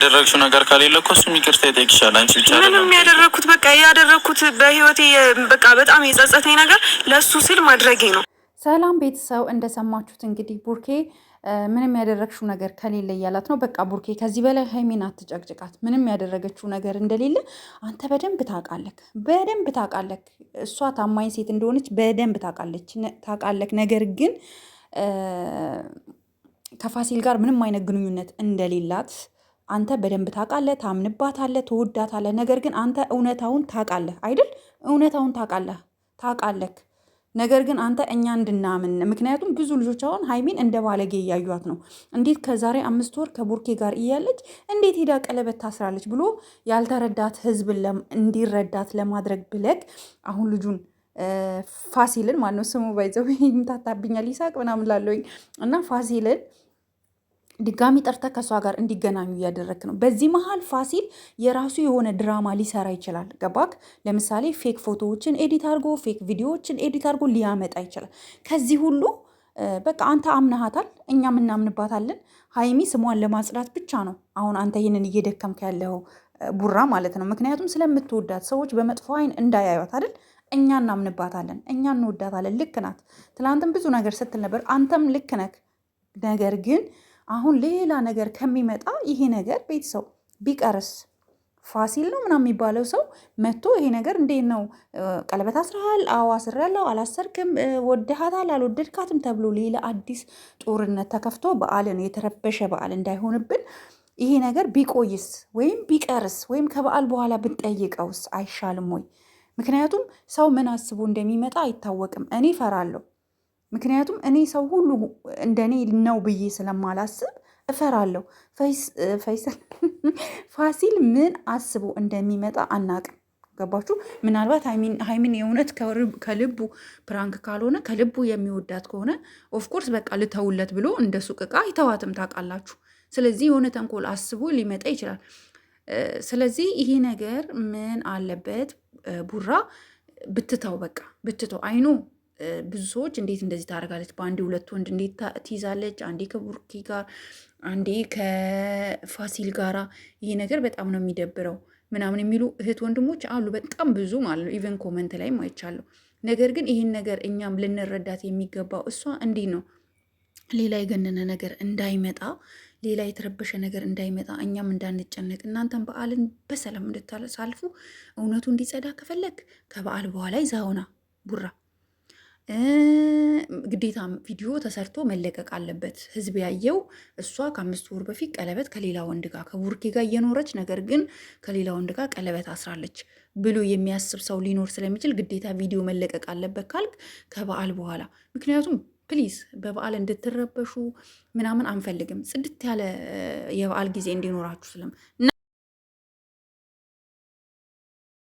ያደረግሽው ነገር ካሌለ እኮ እሱም ይቅርታ ይጠይቅሻል። አንቺ ብቻ ምንም ያደረኩት በቃ ያደረኩት በህይወቴ በቃ በጣም የጸጸተኝ ነገር ለሱ ስል ማድረጌ ነው። ሰላም ቤተሰብ እንደሰማችሁት እንግዲህ ቡርኬ ምንም ያደረግሽው ነገር ከሌለ እያላት ነው። በቃ ቡርኬ ከዚህ በላይ ሀይሚን አትጨቅጭቃት። ምንም ያደረገችው ነገር እንደሌለ አንተ በደንብ ታውቃለህ። እሷ ታማኝ ሴት እንደሆነች በደንብ ታውቃለህ። ነገር ግን ከፋሲል ጋር ምንም አይነት ግንኙነት እንደሌላት አንተ በደንብ ታውቃለህ፣ ታምንባታለህ፣ ትወዳታለህ። ነገር ግን አንተ እውነታውን ታውቃለህ አይደል? እውነታውን ታውቃለህ። ነገር ግን አንተ እኛ እንድናምን ምክንያቱም ብዙ ልጆች አሁን ሀይሚን እንደ ባለጌ እያዩት ነው። እንዴት ከዛሬ 5 ወር ከቡርኬ ጋር እያለች እንዴት ሄዳ ቀለበት ታስራለች ብሎ ያልተረዳት ህዝብን እንዲረዳት ለማድረግ ብለግ አሁን ልጁን ፋሲልን ማነው ስሙ ባይዘው ይምታታብኛል ይሳቅ ምናምን ላለኝ እና ፋሲልን ድጋሚ ጠርተህ ከእሷ ጋር እንዲገናኙ እያደረግክ ነው። በዚህ መሀል ፋሲል የራሱ የሆነ ድራማ ሊሰራ ይችላል። ገባክ? ለምሳሌ ፌክ ፎቶዎችን ኤዲት አድርጎ ፌክ ቪዲዮዎችን ኤዲት አድርጎ ሊያመጣ ይችላል። ከዚህ ሁሉ በቃ አንተ አምናሃታል፣ እኛም እናምንባታለን። ሀይሚ ስሟን ለማጽዳት ብቻ ነው አሁን አንተ ይህንን እየደከምክ ያለው ቡራ ማለት ነው። ምክንያቱም ስለምትወዳት ሰዎች በመጥፎ አይን እንዳያዩት አይደል? እኛ እናምንባታለን፣ እኛ እንወዳታለን። ልክ ናት። ትናንትም ብዙ ነገር ስትል ነበር፣ አንተም ልክ ነክ። ነገር ግን አሁን ሌላ ነገር ከሚመጣ ይሄ ነገር ቤተሰው ቢቀርስ ፋሲል ነው ምናምን የሚባለው ሰው መጥቶ ይሄ ነገር እንዴት ነው ቀለበት አስረሃል? አዎ አስሬያለሁ። አላሰርክም? ወደሃታል? አልወደድካትም? ተብሎ ሌላ አዲስ ጦርነት ተከፍቶ በዓልን የተረበሸ በዓል እንዳይሆንብን ይሄ ነገር ቢቆይስ ወይም ቢቀርስ ወይም ከበዓል በኋላ ብንጠይቀውስ አይሻልም ወይ? ምክንያቱም ሰው ምን አስቦ እንደሚመጣ አይታወቅም። እኔ እፈራለሁ። ምክንያቱም እኔ ሰው ሁሉ እንደኔ ነው ብዬ ስለማላስብ እፈራለሁ። ፋሲል ምን አስቦ እንደሚመጣ አናቅም። ገባችሁ? ምናልባት ሀይሚን የእውነት ከልቡ ፕራንክ ካልሆነ ከልቡ የሚወዳት ከሆነ ኦፍኮርስ በቃ ልተውለት ብሎ እንደ ሱቅ ዕቃ አይተዋትም። ታውቃላችሁ። ስለዚህ የሆነ ተንኮል አስቦ ሊመጣ ይችላል። ስለዚህ ይሄ ነገር ምን አለበት ቡራ ብትተው፣ በቃ ብትተው። አይኑ ብዙ ሰዎች እንዴት እንደዚህ ታደርጋለች? በአንዴ 2 ወንድ እንዴት ትይዛለች? አንዴ ከቡርኪ ጋር፣ አንዴ ከፋሲል ጋራ። ይሄ ነገር በጣም ነው የሚደብረው ምናምን የሚሉ እህት ወንድሞች አሉ፣ በጣም ብዙ ማለት ነው። ኢቨን ኮመንት ላይም አይቻለሁ። ነገር ግን ይህን ነገር እኛም ልንረዳት የሚገባው እሷ እንዲህ ነው ሌላ የገነነ ነገር እንዳይመጣ፣ ሌላ የተረበሸ ነገር እንዳይመጣ፣ እኛም እንዳንጨነቅ፣ እናንተም በዓልን በሰላም እንድታሳልፉ እውነቱ እንዲጸዳ ከፈለግ ከበዓል በኋላ ይዛውና ቡራ ግዴታ ቪዲዮ ተሰርቶ መለቀቅ አለበት። ህዝብ ያየው እሷ ከ5 ወር በፊት ቀለበት ከሌላ ወንድ ጋር ከቡርኬ ጋር እየኖረች ነገር ግን ከሌላ ወንድ ጋር ቀለበት አስራለች ብሎ የሚያስብ ሰው ሊኖር ስለሚችል ግዴታ ቪዲዮ መለቀቅ አለበት ካልክ ከበዓል በኋላ። ምክንያቱም ፕሊዝ በበዓል እንድትረበሹ ምናምን አንፈልግም። ጽድት ያለ የበዓል ጊዜ እንዲኖራችሁ